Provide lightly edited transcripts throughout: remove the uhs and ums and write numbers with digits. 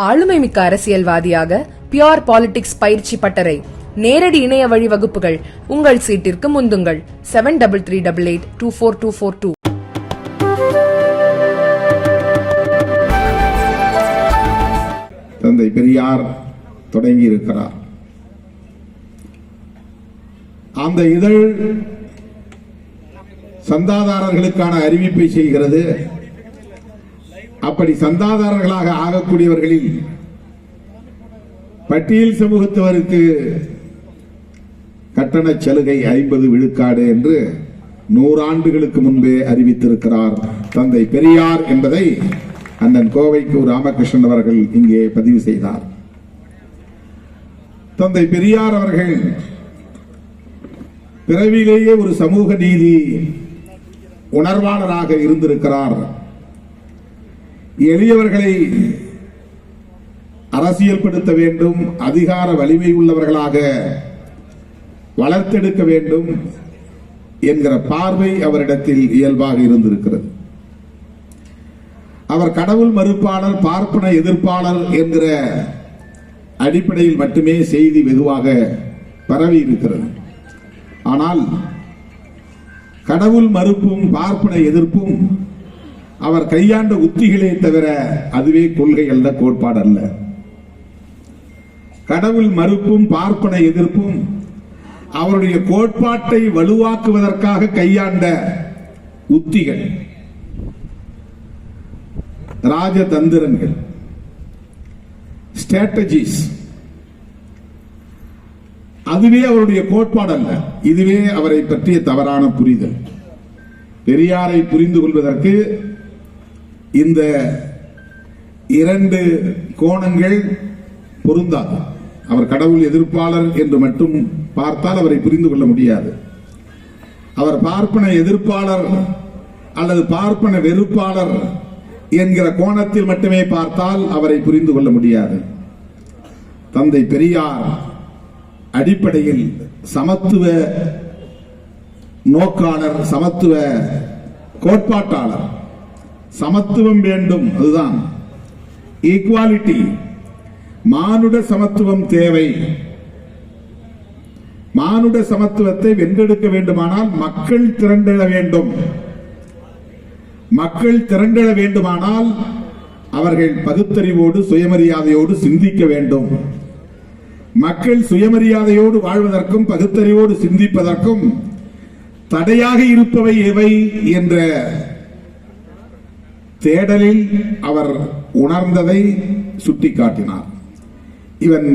ஆளுமை மிக்க அரசியல்வாதியாக பியோர் பாலிடிக்ஸ் பயிற்சி பட்டறை, நேரடி இணைய வழி வகுப்புகள். உங்கள் சீட்டிற்கு முந்துங்கள். 7338824242. தந்தை பெரியார் தொடங்கி இருக்கிறார். அந்த இதழ் சந்தாதாரர்களுக்கான அறிவிப்பை செய்கிறது. அப்படி சந்தாதாரர்களாக ஆகக்கூடியவர்களில் பட்டியல் சமூகத்தவருக்கு கட்டண சலுகை 50 விழுக்காடு என்று 100 ஆண்டுகளுக்கு முன்பே அறிவித்திருக்கிறார் தந்தை பெரியார் என்பதை அண்ணன் கோவைக்கு ராமகிருஷ்ணன் அவர்கள் இங்கே பதிவு செய்தார். தந்தை பெரியார் அவர்கள் பிறவிலேயே ஒரு சமூக நீதி உணர்வாளராக இருந்திருக்கிறார். எளியவர்களை அரசியல்படுத்த வேண்டும், அதிகார வலிமை உள்ளவர்களாக வளர்த்தெடுக்க வேண்டும் என்கிற பார்வை அவரிடத்தில் இயல்பாக இருந்திருக்கிறது. அவர் கடவுள் மறுப்பாளர், பார்ப்பன எதிர்ப்பாளர் என்கிற அடிப்படையில் மட்டுமே செய்தி வெகுவாக பரவி இருக்கிறது. ஆனால் கடவுள் மறுப்பும் பார்ப்பன எதிர்ப்பும் அவர் கையாண்ட உத்திகளே தவிர அதுவே கொள்கை அல்ல, கோட்பாடு அல்ல. கடவுள் மறுப்பும் பார்ப்பன எதிர்ப்பும் அவருடைய கோட்பாட்டை வலுவாக்குவதற்காக கையாண்ட உத்திகள், ராஜதந்திரங்கள், ஸ்ட்ராட்டஜிஸ். அதுவே அவருடைய கோட்பாடு அல்ல, இதுவே அவரை பற்றிய தவறான புரிதல். பெரியாரை புரிந்து கொள்வதற்கு இந்த 2 கோணங்கள் பொருந்தாது. அவர் கடவுள் எதிர்ப்பாளர் என்று மட்டும் பார்த்தால் அவரை புரிந்து கொள்ள முடியாது. அவர் பார்ப்பன எதிர்ப்பாளர் அல்லது பார்ப்பன வெறுப்பாளர் என்கிற கோணத்தில் மட்டுமே பார்த்தால் அவரை புரிந்து கொள்ள முடியாது. தந்தை பெரியார் அடிப்படையில் சமத்துவ நோக்காளர், சமத்துவ கோட்பாட்டாளர். சமத்துவம் வேண்டும், அதுதான் ஈக்குவாலிட்டி. மானுட சமத்துவம் தேவை. மானுட சமத்துவத்தை வென்றெடுக்க வேண்டுமானால் மக்கள் திரண்டெழ வேண்டும். மக்கள் திரண்டெழ வேண்டுமானால் அவர்கள் பகுத்தறிவோடு சுயமரியாதையோடு சிந்திக்க வேண்டும். மக்கள் சுயமரியாதையோடு வாழ்வதற்கும் பகுத்தறிவோடு சிந்திப்பதற்கும் தடையாக இருப்பவை எவை என்ற தேடலில் அவர் உணர்ந்ததை சுட்டிக்காட்டினார். இவன்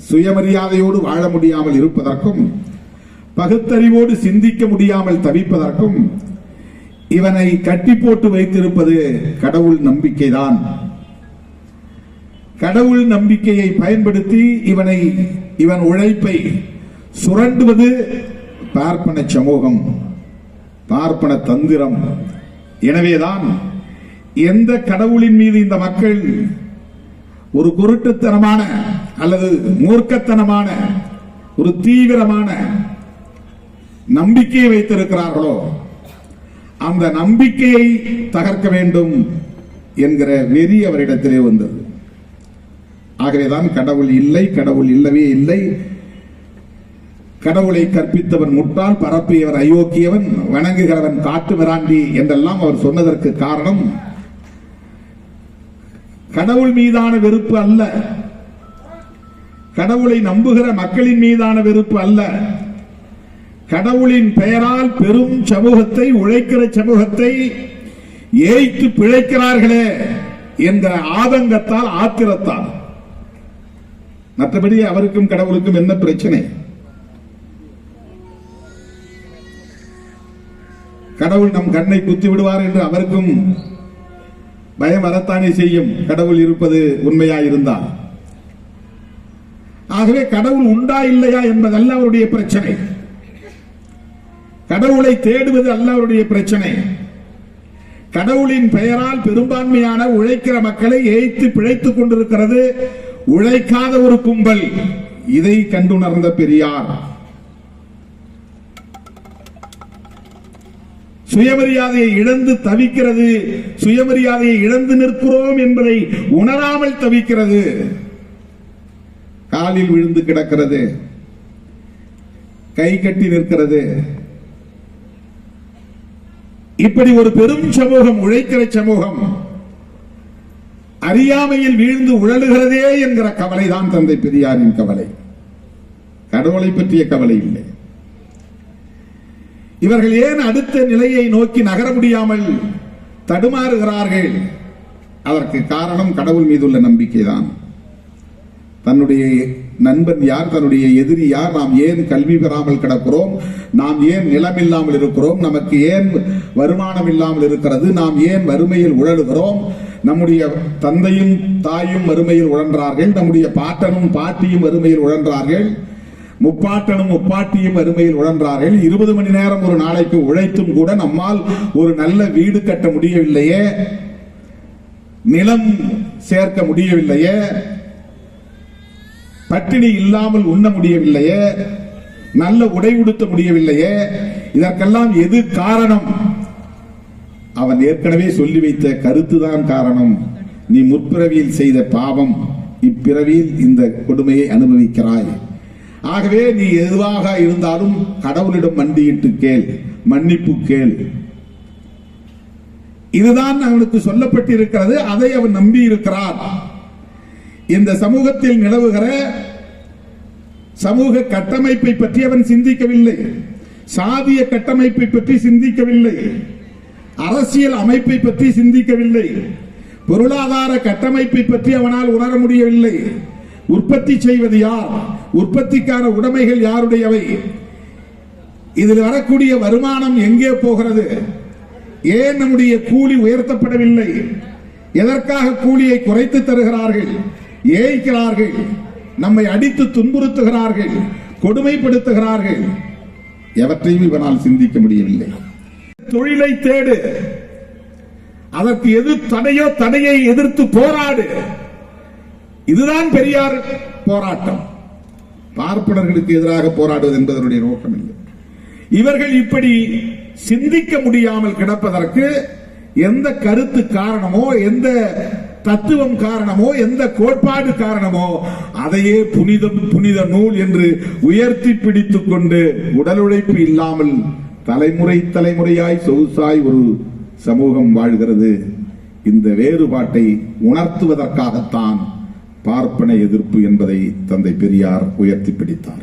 சுயமரியாதையோடு வாழ முடியாமல் இருப்பதற்கும் பகுத்தறிவோடு சிந்திக்க முடியாமல் தவிப்பதற்கும் இவனை கட்டி போட்டு வைத்திருப்பது கடவுள் நம்பிக்கைதான். கடவுள் நம்பிக்கையை பயன்படுத்தி இவன் உழைப்பை சுரண்டுவது பார்ப்பன சமூகம், பார்ப்பன தந்திரம். எனவேதான் எந்த கடவுளின் மீது இந்த மக்கள் ஒரு குருட்டுத்தனமான அல்லது மூர்க்கத்தனமான ஒரு தீவிரமான நம்பிக்கையை வைத்திருக்கிறார்களோ அந்த நம்பிக்கையை தகர்க்க வேண்டும் என்கிற வெறி அவரிடத்திலே வந்தது. ஆகவேதான் கடவுள் இல்லை, கடவுள் இல்லவே இல்லை, கடவுளை கற்பித்தவன் முட்டாள், பரப்பியவர் அயோக்கியவன், வணங்குகிறவன் காட்டு மிராண்டி என்றெல்லாம் அவர் சொன்னதற்கு காரணம் கடவுள் மீதான வெறுப்பு அல்ல, கடவுளை நம்புகிற மக்களின் மீதான வெறுப்பு அல்ல, கடவுளின் பெயரால் பெரும் சமூகத்தை, உழைக்கிற சமூகத்தை ஏய்த்து பிழைக்கிறார்களே என்கிற ஆதங்கத்தால், ஆத்திரத்தால். மற்றபடி அவருக்கும் கடவுளுக்கும் என்ன பிரச்சனை? கடவுள் நம் கண்ணை குத்தி விடுவார் என்று அவருக்கும் பயம் வரத்தானே செய்யும், கடவுள் இருப்பது உண்மையாயிருந்தால். ஆகவே கடவுள் உண்டா இல்லையா என்பதல்ல அவருடைய பிரச்சனை, கடவுளை தேடுவது அல்ல அவருடைய பிரச்சனை. கடவுளின் பெயரால் பெரும்பான்மையான உழைக்கிற மக்களை ஏய்த்து பிழைத்துக் கொண்டிருக்கிறது உழைக்காத ஒரு கும்பல். இதை கண்டுணர்ந்த பெரியார் சுயமரியாதையை இழந்து தவிக்கிறது, சுயமரியாதையை இழந்து நிற்கிறோம் என்பதை உணராமல் தவிக்கிறது, காலில் விழுந்து கிடக்கிறது, கை கட்டி நிற்கிறது. இப்படி ஒரு பெரும் சமூகம், உழைக்கிற சமூகம் அறியாமையில் வீழ்ந்து உழலுகிறதே என்கிற கவலைதான் தந்தை பெரியாரின் கவலை. கடவுளை பற்றிய கவலை இல்லை. இவர்கள் ஏன் அடுத்த நிலையை நோக்கி நகர முடியாமல் தடுமாறுகிறார்கள்? அதற்கு காரணம் கடவுள் மீதுள்ள நம்பிக்கைதான். தன்னுடைய நண்பன் யார், தன்னுடைய எதிரி யார், நாம் ஏன் கல்வி பெறாமல் கிடக்கிறோம், நாம் ஏன் நிலம் இல்லாமல் இருக்கிறோம், நமக்கு ஏன் வருமானம் இல்லாமல் இருக்கிறது, நாம் ஏன் வறுமையில் உழலுகிறோம், நம்முடைய தந்தையும் தாயும் வறுமையில் உழன்றார்கள், நம்முடைய பாட்டனும் பாட்டியும் வறுமையில் உழன்றார்கள், முப்பாட்டனும் முப்பாட்டியும் வறுமையில் உழன்றார்கள். 20 மணி நேரம் ஒரு நாளைக்கு உழைத்தும் கூட நம்மால் ஒரு நல்ல வீடு கட்ட முடியவில்லையே, நிலம் சேர்க்க முடியவில்லையே, பட்டினி இல்லாமல் உண்ண முடியவில்லையே, நல்ல உடை உடுத்த முடியவில்லையே. இதற்கெல்லாம் எது காரணம்? அவன் ஏற்கனவே சொல்லி வைத்த கருத்துதான் காரணம். நீ முற்பிறவியில் செய்த பாவம், இப்பிறவியில் இந்த கொடுமையை அனுபவிக்கிறாய். ஆகவே நீ எதுவாக இருந்தாலும் கடவுளிடம் மண்டியிட்டு கேள், மன்னிப்பு கேள். இதுதான் அவனுக்கு சொல்லப்பட்டிருக்கிறது. அதை அவன் நம்பி இருக்கிறான். இந்த சமூகத்தில் நிலவுகிற சமூக கட்டமைப்பை பற்றி அவன் சிந்திக்கவில்லை, சாதிய கட்டமைப்பை பற்றி சிந்திக்கவில்லை, அரசியல் அமைப்பை பற்றி சிந்திக்கவில்லை, பொருளாதார கட்டமைப்பை பற்றி அவனால் உணர முடியவில்லை. உற்பத்தி செய்வது யார், உற்பத்திக்கான உடைமைகள் யாருடையவை, இதில் வரக்கூடிய வருமானம் எங்கே போகிறது, ஏன் நம்முடைய கூலி உயர்த்தப்படவில்லை, எதற்காக கூலியை குறைத்து தருகிறார்கள், ஏய்க்கிறார்கள், நம்மை அடித்து துன்புறுத்துகிறார்கள், கொடுமைப்படுத்துகிறார்கள், எவற்றையும் இவனால் சிந்திக்க முடியவில்லை. தொழிலை தேடு, அதற்கு எது தடையோ தடையை எதிர்த்து போராடு. இதுதான் பெரியார் போராட்டம். பார்ப்பனர்களுக்கு எதிராக போராடுவது என்பதனுடைய நோக்கம் இல்லை. இவர்கள் இப்படி சிந்திக்க முடியாமல் கிடப்பதற்கு எந்த கருத்து காரணமோ, எந்த தத்துவம் காரணமோ, எந்த கோட்பாடு காரணமோ, அதையே புனித நூல் என்று உயர்த்தி பிடித்துக் கொண்டு உடல் உழைப்பு இல்லாமல் தலைமுறை தலைமுறையாய் சொகுசாய் ஒரு சமூகம் வாழ்கிறது. இந்த வேறுபாட்டை உணர்த்துவதற்காகத்தான் பார்ப்பன எதிர்ப்பு என்பதை தந்தை பெரியார் உயர்த்தி பிடித்தார்.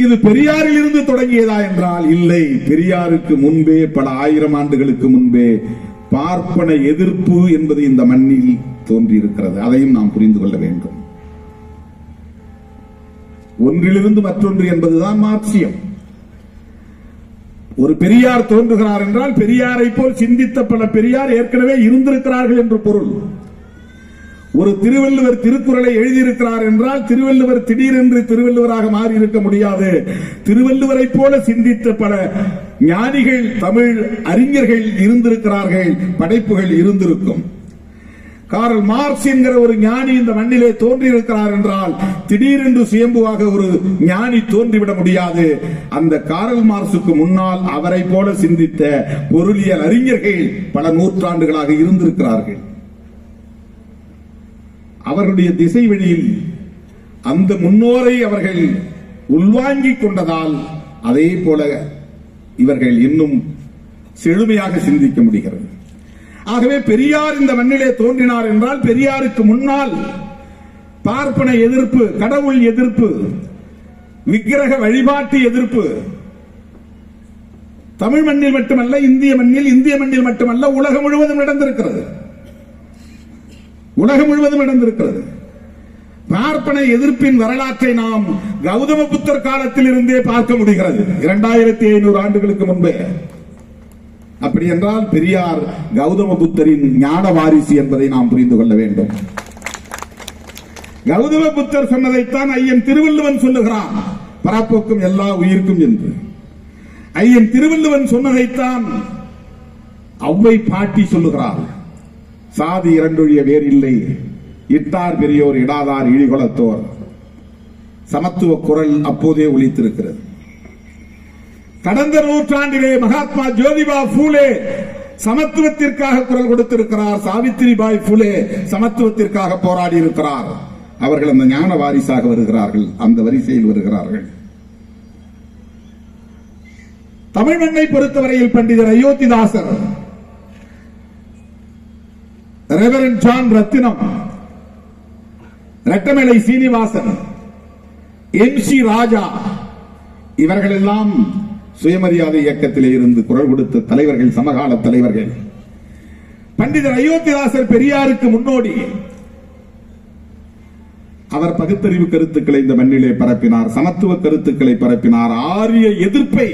இது பெரியாரில் இருந்து தொடங்கியதா என்றால் இல்லை. பெரியாருக்கு முன்பே, பல ஆயிரம் ஆண்டுகளுக்கு முன்பே பார்ப்பன எதிர்ப்பு என்பது இந்த மண்ணில் தோன்றியிருக்கிறது. அதையும் நாம் புரிந்து கொள்ள வேண்டும். ஒன்றிலிருந்து மற்றொன்று என்பதுதான் மார்க்சியம். ஒரு பெரியார் தோன்றுகிறார் என்றால் பெரியாரை போல் சிந்தித்த பல பெரியார் ஏற்கனவே இருந்திருக்கிறார்கள் என்று பொருள். ஒரு திருவள்ளுவர் திருக்குறளை எழுதியிருக்கிறார் என்றால் திருவள்ளுவர் திடீரென்று திருவள்ளுவராக மாறி இருக்க முடியாது. திருவள்ளுவரை போல சிந்தித்த பல ஞானிகள், தமிழ் அறிஞர்கள் இருந்திருக்கிறார்கள், படைப்புகள் இருந்திருக்கும். காரல் மார்க்ஸ் என்கிற ஒரு ஞானி இந்த மண்ணிலே தோன்றியிருக்கிறார் என்றால் திடீரென்று சுயம்புவாக ஒரு ஞானி தோன்றிவிட முடியாது. அந்த காரல் மார்க்சுக்கு முன்னால் அவரை போல சிந்தித்த பொருளியல் அறிஞர்கள் பல நூற்றாண்டுகளாக இருந்திருக்கிறார்கள். அவர்களுடைய திசை வழியில் அந்த முன்னோரை அவர்கள் உள்வாங்கிக் கொண்டதால் அதே போல இவர்கள் இன்னும் செழுமையாக சிந்திக்க முடிகிறது. ஆகவே பெரியார் இந்த மண்ணிலே தோன்றினார் என்றால் பெரியாருக்கு முன்னால் பார்ப்பன எதிர்ப்பு, கடவுள் எதிர்ப்பு, விக்கிரக வழிபாட்டு எதிர்ப்பு தமிழ் மண்ணில் மட்டுமல்ல, இந்திய மண்ணில் மட்டுமல்ல, உலகம் முழுவதும் நடந்திருக்கிறது. உலகம் முழுவதும் நடந்திருக்கிறது. பார்ப்பன எதிர்ப்பின் வரலாற்றை நாம் கௌதம புத்தர் காலத்தில் இருந்தே பார்க்க முடிகிறது, 2500 ஆண்டுகளுக்கு முன்பே. அப்படி என்றால் பெரியார் கௌதம புத்தரின் ஞான வாரிசு என்பதை நாம் புரிந்து கொள்ள வேண்டும். கௌதம புத்தர் சொன்னதைத்தான் ஐயன் திருவள்ளுவன் சொல்லுகிறான், பராப்போக்கும் எல்லா உயிர்க்கும் என்று. ஐயன் திருவள்ளுவன் சொன்னதைத்தான் ஔவை பாட்டி சொல்லுகிறார். சாதி இரண்டொழிய வேறு இல்லை, இட்டார் பெரியோர் இடாதார் இழிகுலத்தோர். சமத்துவ குரல் அப்போதே ஒலித்திருக்கிறது. கடந்த நூற்றாண்டிலே மகாத்மா ஜோதிபா பூலே சமத்துவத்திற்காக குரல் கொடுத்திருக்கிறார். சாவித்திரிபாய் பூலே சமத்துவத்திற்காக போராடி இருக்கிறார். அவர்கள் அந்த ஞான வாரிசாக வருகிறார்கள், அந்த வரிசையில் வருகிறார்கள். தமிழ் மண்ணை பொறுத்தவரையில் பண்டிதர் அயோத்திதாசர், ரெவரண்ட் ஜான் ரத்தினம், ரெட்டமலை சீனிவாசன், MC ராஜா, இவர்கள் எல்லாம் சுயமரியாதை இயக்கத்திலே இருந்து குரல் கொடுத்த தலைவர்கள், சமகால தலைவர்கள். பண்டிதர் அயோத்திதாசர் பெரியாருக்கு முன்னோடி. அவர் பகுத்தறிவு கருத்துக்களை இந்த மண்ணிலே பரப்பினார், சமத்துவ கருத்துக்களை பரப்பினார். ஆரிய எதிர்ப்பை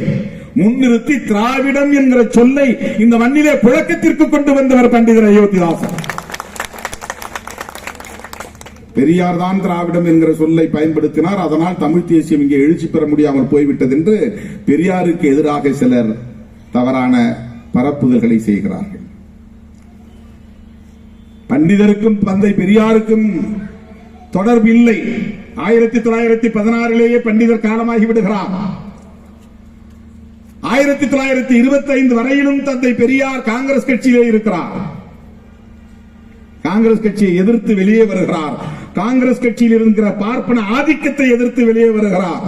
முன்னிறுத்தி திராவிடம் என்கிற சொல்லை இந்த மண்ணிலே புழக்கத்திற்கு கொண்டு வந்தவர் பண்டிதர் அயோத்திதாசர். பெரியார் தான் திராவிடம் என்கிற சொல்லை பயன்படுத்தினார். அதனால் தமிழ் தேசியம் இங்கே எழுச்சி பெற முடியாமல் போய்விட்டது என்று பெரியாருக்கு எதிராக சிலர் தவறான பரப்புதல்களை செய்கிறார்கள். பண்டிதருக்கும் தந்தை பெரியாருக்கும் தொடர்பு இல்லை. 1916 பண்டிதர் காலமாகி விடுகிறார். 1925 வரையிலும் தந்தை பெரியார் காங்கிரஸ் கட்சியிலே இருக்கிறார். காங்கிரஸ் கட்சியை எதிர்த்து வெளியே வருகிறார். காங்கிரஸ் கட்சியில் இருக்கிற பார்ப்பன ஆதிக்கத்தை எதிர்த்து வெளியே வருகிறார்.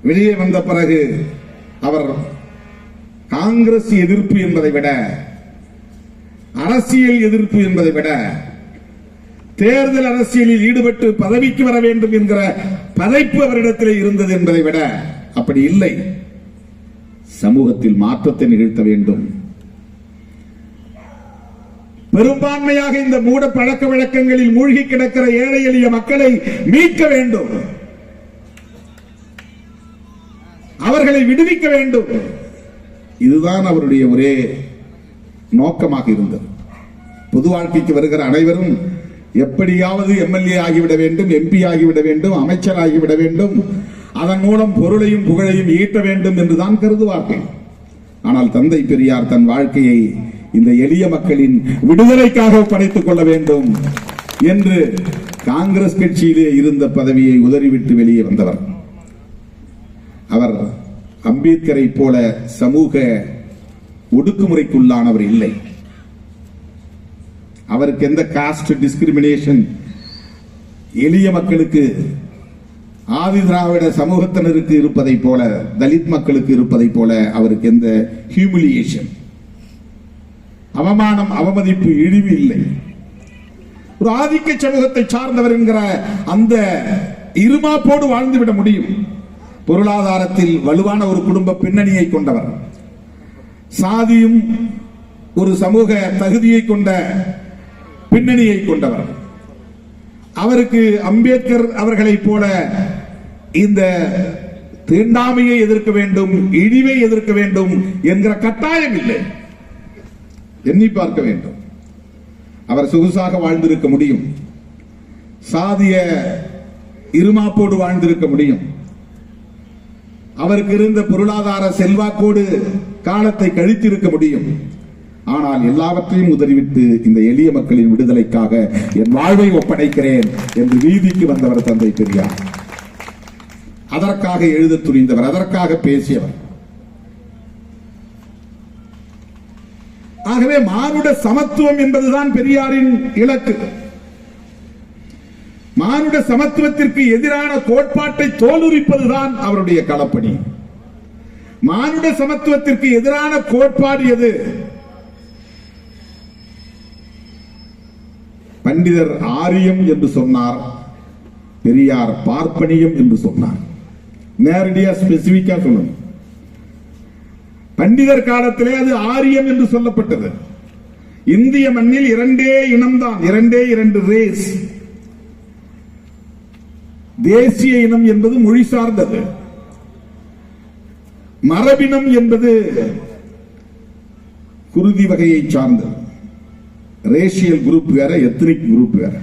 வெளியே வந்த பிறகு அவர் காங்கிரஸ் எதிர்ப்பு என்பதை விட, அரசியல் எதிர்ப்பு என்பதை விட, தேர்தல் அரசியலில் ஈடுபட்டு பதவிக்கு வர வேண்டும் என்கிற பதைப்பு அவரிடத்தில் இருந்தது என்பதை விட அப்படி இல்லை. சமூகத்தில் மாற்றத்தை நிகழ்த்த வேண்டும். பெரும்பான்மையாக இந்த மூட பழக்க வழக்கங்களில் மூழ்கி கிடக்கிற ஏழை எளிய மக்களை மீட்க வேண்டும், அவர்களை விடுவிக்க வேண்டும். இதுதான் அவருடைய ஒரே நோக்கமாக இருந்தது. பொது வாழ்க்கைக்கு வருகிற அனைவரும் எப்படியாவது MLA ஆகிவிட வேண்டும், MP ஆகிவிட வேண்டும், அமைச்சர் ஆகிவிட வேண்டும், அதன் மூலம் பொருளையும் புகழையும் ஈட்ட வேண்டும் என்றுதான் கருதுவார்கள். ஆனால் தந்தை பெரியார் தன் வாழ்க்கையை இந்த எளிய மக்களின் விடுதலைக்காக படைத்துக் கொள்ள வேண்டும் என்று காங்கிரஸ் கட்சியிலே இருந்த பதவியை உதறிவிட்டு வெளியே வந்தவர். அவர் அம்பேத்கரை போல சமூக ஒடுக்குமுறைக்குள்ளானவர் இல்லை. அவருக்கு எந்த காஸ்ட் டிஸ்கிரிமினேஷன், எளிய மக்களுக்கு ஆதி திராவிட சமூகத்தினருக்கு இருப்பதை போல, தலித் மக்களுக்கு இருப்பதை போல அவருக்கு எந்த ஹியூமிலியேஷன், அவமானம், அவமதிப்பு, இழிவு இல்லை. ஒரு ஆதிக்க சமூகத்தை சார்ந்தவர் என்கிற அந்த இருமாப்போடு வாழ்ந்துவிட முடியும். பொருளாதாரத்தில் வலுவான ஒரு குடும்ப பின்னணியை கொண்டவர், சாதியும் ஒரு சமூக தகுதியை கொண்ட பின்னணியை கொண்டவர். அவருக்கு அம்பேத்கர் அவர்களைப் போல இந்த தீண்டாமையை எதிர்க்க வேண்டும், இழிவை எதிர்க்க வேண்டும் என்கிற கட்டாயம் இல்லை. எண்ணி பார்க்க வேண்டும். அவர் சொகுசாக வாழ்ந்திருக்க முடியும், சாதிய இருமாப்போடு வாழ்ந்திருக்க முடியும், அவருக்கு இருந்த பொருளாதார செல்வாக்கோடு காலத்தை கழித்திருக்க முடியும். ஆனால் எல்லாவற்றையும் உதறிவிட்டு இந்த எளிய மக்களின் விடுதலைக்காக என் வாழ்வை ஒப்படைக்கிறேன் என்று வீதிக்கு வந்தவர் தந்தை பெரியார். அதற்காக எழுத துணிந்தவர், அதற்காக பேசியவர். ஆகவே மானுட சமத்துவம் என்பதுதான் பெரியாரின் இலக்கு. மானுட சமத்துவத்திற்கு எதிரான கோட்பாட்டை தோலுரிப்பதுதான் அவருடைய களப்பணி. மானுட சமத்துவத்திற்கு எதிரான கோட்பாடு எது? பண்டிதர் ஆரியம் என்று சொன்னார், பெரியார் பார்ப்பனியம் என்று சொன்னார். நேரடியா ஸ்பெசிபிக்கா சொல்லணும். பண்டிதர் காலத்திலே அது ஆரியம் என்று சொல்லப்பட்டது. இந்திய மண்ணில் இரண்டே இனம்தான், இரண்டு ரேஸ். தேசிய இனம் என்பது மொழி சார்ந்தது, மரபினம் என்பது குருதி வகையை சார்ந்தது. ரேஷியல் குரூப் வேற, எத்னிக் குரூப் வேற.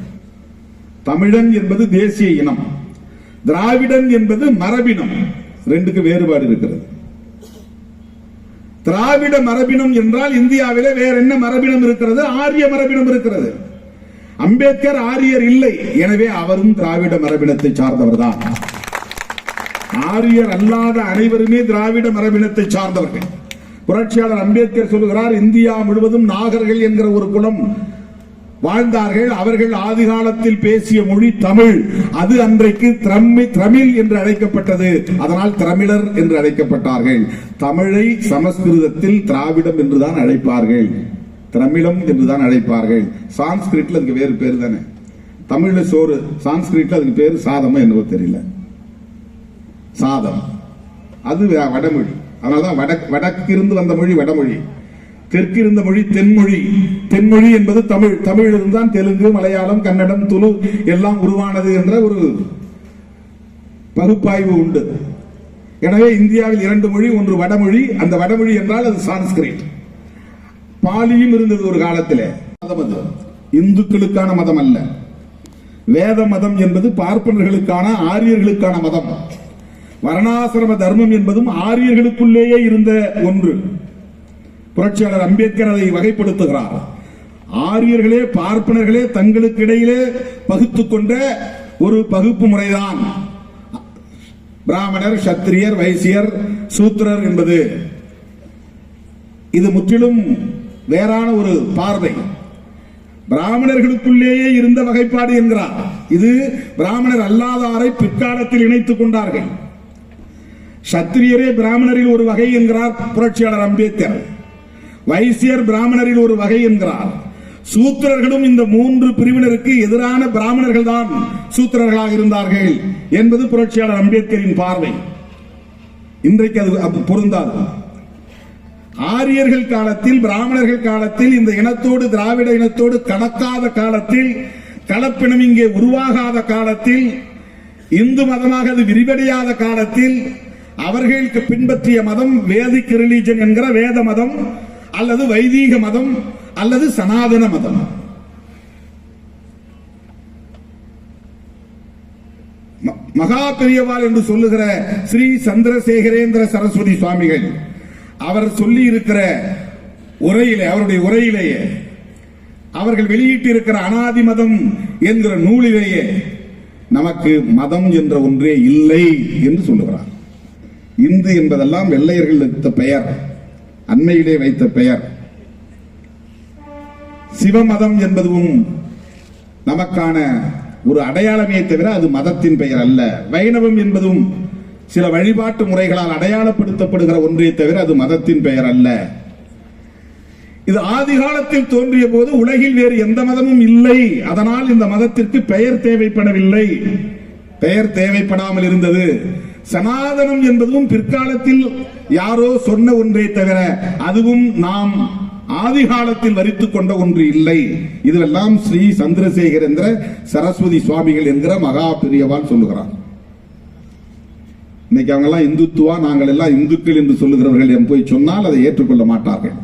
தமிழன் என்பது தேசிய இனம், திராவிடன் என்பது மரபினம். ரெண்டுக்கு வேறுபாடு இருக்கிறது. திராவிட மரபினம் என்றால் இந்தியாவிலே வேற என்ன மரபினம் இருக்கிறது? ஆரிய மரபினம் இருக்கிறது. அம்பேத்கர் ஆரியர் இல்லை, எனவே அவரும் திராவிட மரபினத்தை சார்ந்தவர் தான். ஆரியர் அல்லாத அனைவருமே திராவிட மரபினத்தை சார்ந்தவர்கள். புரட்சியாளர் அம்பேத்கர் சொல்லுகிறார், இந்தியா முழுவதும் நாகர்கள் என்கிற ஒரு குலம் வாழ்ந்தார்கள். அவர்கள் ஆதி காலத்தில் பேசிய மொழி தமிழ். அது அன்றைக்கு தமிழ் என்று அழைக்கப்பட்டது. அதனால் தமிழர் என்று அழைக்கப்பட்டார்கள். தமிழை சமஸ்கிருதத்தில் திராவிடம் என்றுதான் அழைப்பார்கள், தமிழம் என்றுதான் அழைப்பார்கள். சான்ஸ்கிரிட்ல அதுக்கு வேறு பேர் தானே. தமிழ்ல சோறு, சான்ஸ்கிரிட்ல அதுக்கு பேர் சாதமா என்னவோ தெரியல, சாதம். அது வடமொழி. அதனாலதான் வடக்கிருந்து வந்த மொழி வடமொழி, தெற்கிருந்த மொழி தென்மொழி. தென்மொழி என்பது தமிழ். தமிழிலிருந்து தான் தெலுங்கு, மலையாளம், கன்னடம், துளு எல்லாம் உருவானது என்ற ஒரு பகுப்பாய்வு உண்டு. எனவே இந்தியாவில் 2 மொழி, ஒன்று வடமொழி. அந்த வடமொழி என்றால் அது சான்ஸ்கிரிட். பாலியும் இருந்தது ஒரு காலத்தில். மதம் அது இந்துக்களுக்கான மதம் அல்ல. வேத மதம் என்பது பார்ப்பனர்களுக்கான, ஆரியர்களுக்கான மதம். வர்ணாசிரம தர்மம் என்பதும் ஆரியர்களுக்குள்ளேயே இருந்த ஒன்று. புரட்சியாளர் அம்பேத்கர் அதை வகைப்படுத்துகிறார். ஆரியர்களே பார்ப்பனர்களே தங்களுக்கு இடையிலே பகுத்துக் கொண்ட ஒரு பகுப்பு முறைதான் பிராமணர், சத்திரியர், வைசியர், சூத்திரர் என்பது. இது முற்றிலும் வேறான ஒரு பார்வை. பிராமணர்களுக்குள்ளேயே இருந்த வகைப்பாடு என்கிறார். இது பிராமணர் அல்லாதாரை பிற்காலத்தில் இணைத்துக் கொண்டார்கள். சத்திரியரே பிராமணரில் ஒரு வகை என்கிறார் புரட்சியாளர் அம்பேத்கர். வைசியர் பிராமணரில் ஒரு வகை என்கிறார். சூத்திரர்களும் இந்த 3 பிரிவினருக்கு எதிரான பிராமணர்கள் தான் சூத்திரர்களாக இருந்தார்கள் என்பது புரட்சியாளர் அம்பேத்கரின் பார்வை. இன்றைக்கு அது பொருந்தாது. ஆரியர்கள் காலத்தில், பிராமணர்கள் காலத்தில், இந்த இனத்தோடு திராவிட இனத்தோடு கலக்காத காலத்தில், கலப்பினம் இங்கே உருவாகாத காலத்தில், இந்து மதமாக அது விரிவடையாத காலத்தில் அவர்களுக்கு பின்பற்றிய மதம் வேதிக் ரிலிஜன் என்கிற வேத மதம், அல்லது வைதீக மதம், அல்லது சனாதன மதம். மகா பெரியவாள் என்று சொல்லுகிற ஸ்ரீ சந்திரசேகரேந்திர சரஸ்வதி சுவாமிகள் அவர் சொல்லி இருக்கிற உரையிலே, அவருடைய உரையிலேயே, அவர்கள் வெளியிட்டு இருக்கிற அனாதி மதம் என்கிற நூலிலேயே நமக்கு மதம் என்ற ஒன்றே இல்லை என்று சொல்லுகிறார். இந்து என்பதெல்லாம் வெள்ளையர்கள் வைத்த பெயர், அண்மையிலே வைத்த பெயர். சிவமதம் என்பதும் நமக்கான ஒரு அடையாளமே தவிர அது மதத்தின் பெயர் அல்ல. வைணவம் என்பதும் சில வழிபாட்டு முறைகளால் அடையாளப்படுத்தப்படுகிற ஒன்றே தவிர அது மதத்தின் பெயர் அல்ல. இது ஆதி காலத்தில் தோன்றிய போது உலகில் வேறு எந்த மதமும் இல்லை. அதனால் இந்த மதத்திற்கு பெயர் தேவைப்படவில்லை, பெயர் தேவைப்படாமல் இருந்தது. சனாதனம் என்பதும் பிற்காலத்தில் யாரோ சொன்ன ஒன்றே தவிர அதுவும் நாம் ஆதி காலத்தில் வரித்துக் கொண்ட ஒன்று இல்லை. இதுவெல்லாம் ஸ்ரீ சந்திரசேகரேந்திர சரஸ்வதி சுவாமிகள் என்கிற மகா பெரியவாள் சொல்லுகிறார். இன்னைக்கு அவங்க எல்லாம் இந்துத்துவா, நாங்கள் எல்லாம் இந்துக்கள் என்று சொல்லுகிறவர்கள் போய் சொன்னால் அதை ஏற்றுக்கொள்ள மாட்டார்கள்.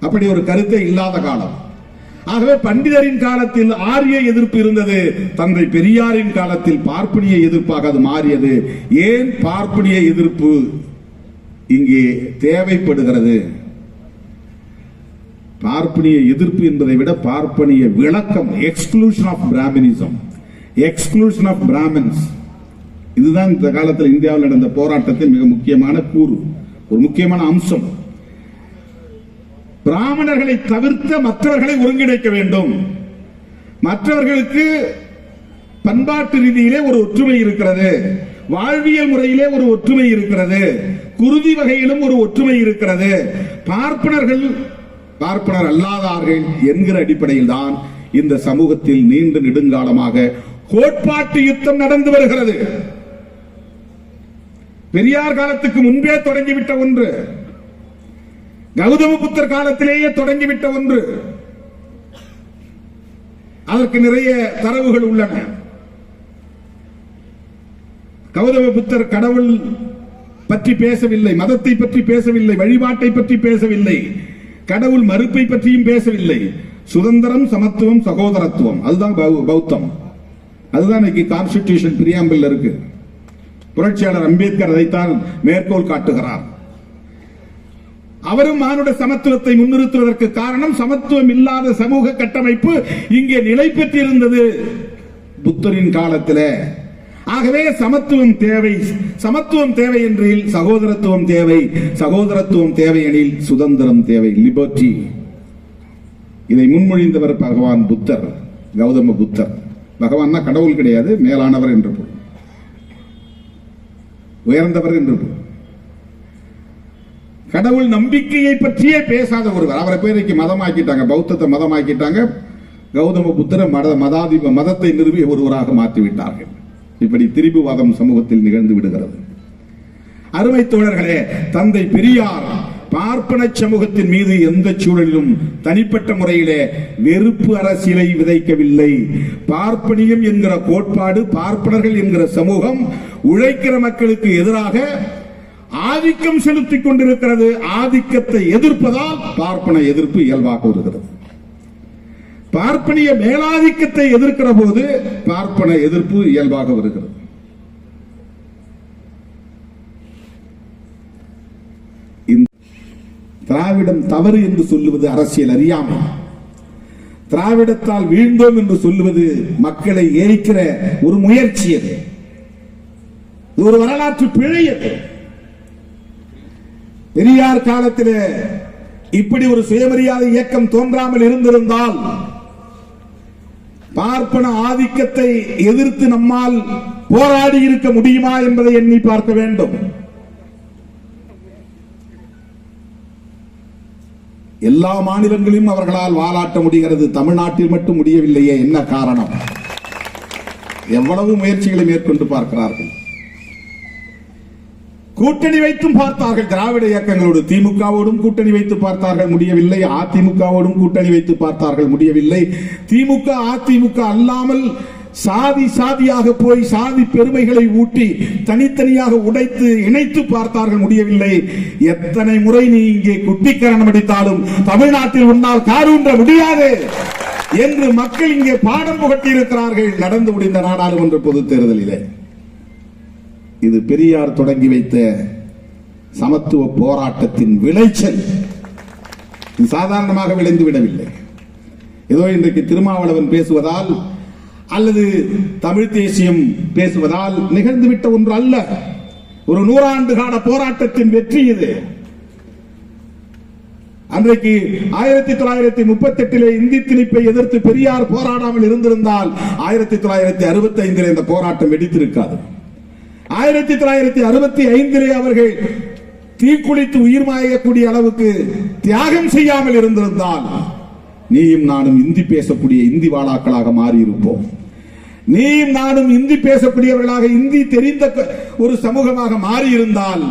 அப்படி ஒரு கருத்தை இல்லாத காலம். ஆகவே பண்டிதரின் காலத்தில் ஆரிய எதிர்ப்பு இருந்தது. தந்தை பெரியாரின் காலத்தில் பார்ப்பனிய எதிர்ப்பாக அது மாறியது. ஏன் பார்ப்பனிய எதிர்ப்பு இங்கே தேவைப்படுகிறது? பார்ப்பனிய எதிர்ப்பு என்பதை விட பார்ப்பனிய விளக்கம், exclusion of Brahminism, exclusion of Brahmins, இதுதான் இந்த காலத்தில் இந்தியாவில் நடந்த போராட்டத்தில் மிக முக்கியமான கூறு, ஒரு முக்கியமான அம்சம். பிராமணர்களை தவிர்த்த மற்றவர்களை ஒருங்கிணைக்க வேண்டும். மற்றவர்களுக்கு பண்பாட்டு ரீதியிலே ஒரு ஒற்றுமை இருக்கிறது, வாழ்வியல் முறையிலே ஒரு ஒற்றுமை இருக்கிறது, குருதி வகையிலும் ஒரு ஒற்றுமை இருக்கிறது. பார்ப்பனர்கள் பார்ப்பனர் அல்லாதார்கள் என்கிற அடிப்படையில் தான் இந்த சமூகத்தில் நீண்ட நெடுங்காலமாக கோட்பாட்டு யுத்தம் நடந்து வருகிறது. பெரியார் காலத்துக்கு முன்பே தொடங்கிவிட்ட ஒன்று, கௌதம புத்தர் காலத்திலேயே தொடங்கிவிட்ட ஒன்று. அதற்கு நிறைய தரவுகள் உள்ளன. கௌதம புத்தர் கடவுள் பற்றி பேசவில்லை, மதத்தை பற்றி பேசவில்லை, வழிபாட்டை பற்றி பேசவில்லை, கடவுள் மறுப்பை பற்றியும் பேசவில்லை. சுதந்திரம், சமத்துவம், சகோதரத்துவம், அதுதான் பௌத்தம். அதுதான் இன்னைக்கு கான்ஸ்டிடியூஷன் பிரியாம்பிள் இருக்கு. புரட்சியாளர் அம்பேத்கர் அதைத்தான் மேற்கோள் காட்டுகிறார். அவரும் மானுட சமத்துவத்தை முன்னிறுத்துவதற்கு காரணம் சமத்துவம் இல்லாத சமூக கட்டமைப்பு இங்கே நிலை பெற்றிருந்தது புத்தரின் காலத்தில். ஆகவே சமத்துவம் தேவை. சமத்துவம் தேவை என்றில் சகோதரத்துவம் தேவை. சகோதரத்துவம் தேவை எனில் சுதந்திரம் தேவை, லிபர்ட்டி. இதை முன்மொழிந்தவர் பகவான் புத்தர், கௌதம புத்தர். பகவான்னா கடவுள் கிடையாது, மேலானவர் என்று பொருள், உயர்ந்தவர் என்று பொருள். கடவுள் நம்பிக்கையை பற்றியே பேசாத ஒருவர். அவரை பேருக்கு மதமாக்கிட்டாங்க, பௌத்தத்தை மதமாக்கிட்டாங்க. கௌதம புத்தரை மதத்தை நிறுவிய ஒருவராக மாற்றிவிட்டார்கள். இப்படி திரிபுவாதம் சமூகத்தில் நிகழ்ந்து விடுகிறது. அருமை தோழர்களே, தந்தை பெரியார் பார்ப்பன சமூகத்தின் மீது எந்த சூழலிலும் தனிப்பட்ட முறையிலே வெறுப்பு அரசியலை விதைக்கவில்லை. பார்ப்பனியம் என்கிற கோட்பாடு, பார்ப்பனர்கள் என்கிற சமூகம் உழைக்கிற மக்களுக்கு எதிராக ஆதிக்கம் செலுத்திக் கொண்டிருக்கிறது. ஆதிக்கத்தை எதிர்ப்பதால் பார்ப்பன எதிர்ப்பு இயல்பாக வருகிறது. பார்ப்பனிய மேலாதிக்கத்தை எதிர்க்கிற போது பார்ப்பன எதிர்ப்பு இயல்பாக வருகிறது. திராவிடம் தவறு என்று சொல்லுவது அரசியல் அறியாமை. திராவிடத்தால் வீழ்ந்தோம் என்று சொல்லுவது மக்களை ஏய்க்கிற ஒரு முயற்சி. அது ஒரு வரலாற்று பிழை. பெரியார் காலத்திலே இப்படி ஒரு சுயமரியாதை இயக்கம் தோன்றாமல் இருந்திருந்தால் பார்ப்பன ஆதிக்கத்தை எதிர்த்து நம்மால் போராடி இருக்க முடியுமா என்பதை எண்ணி பார்க்க வேண்டும். எல்லா மாநிலங்களிலும் அவர்களால் வாலாட்ட முடிகிறது, தமிழ்நாட்டில் மட்டும் முடியவில்லையே, என்ன காரணம்? எவ்வளவு முயற்சிகளை மேற்கொண்டு பார்க்கிறார்கள். கூட்டணி வைத்தும் பார்த்தார்கள். திராவிட இயக்கங்களோடு திமுகவோடும் கூட்டணி வைத்து பார்த்தார்கள், முடியவில்லை. அதிமுகவோடும் கூட்டணி வைத்து பார்த்தார்கள், முடியவில்லை. திமுக அதிமுக அல்லாமல் சாதி சாதியாக போய் சாதி பெருமைகளை ஊட்டி தனித்தனியாக உடைத்து இணைத்து பார்த்தார்கள், முடியவில்லை. எத்தனை முறை நீ இங்கே குட்டிக்கரணம் அடித்தாலும் தமிழ்நாட்டில் உன்னால் காரூன்ற முடியாது என்று மக்கள் இங்கே பாடம் புகட்டி இருக்கிறார்கள் நடந்து முடிந்த நாடாளுமன்ற பொதுத் தேர்தலிலே. இது பெரியார் தொடங்கி வைத்த சமத்துவ போராட்டத்தின் விளைச்சல். சாதாரணமாக விளைந்து விடவில்லை. ஏதோ இன்றைக்கு திருமாவளவன் பேசுவதால் அல்லது தமிழ் தேசியம் பேசுவதால் நிகழ்ந்துவிட்ட ஒன்று அல்ல. ஒரு 100 ஆண்டு கால போராட்டத்தின் வெற்றி இது. அன்றைக்கு 1938 இந்தி திணிப்பை எதிர்த்து பெரியார் போராடாமல் இருந்திருந்தால் 1965 இந்த போராட்டம் வெடித்திருக்காது. 1965 அவர்கள் தீக்குளித்து உயிர் மாயக்கூடிய அளவுக்கு தியாகம் செய்யாமல் இருந்திருந்தால் நீயும் நானும் இந்தி பேசக்கூடிய இந்தி வாழாக்களாக மாறி இருப்போம். நீயும் நானும் இந்தி பேசக்கூடியவர்களாக இந்தி தெரிந்த ஒரு சமூகமாக மாறி இருந்தால்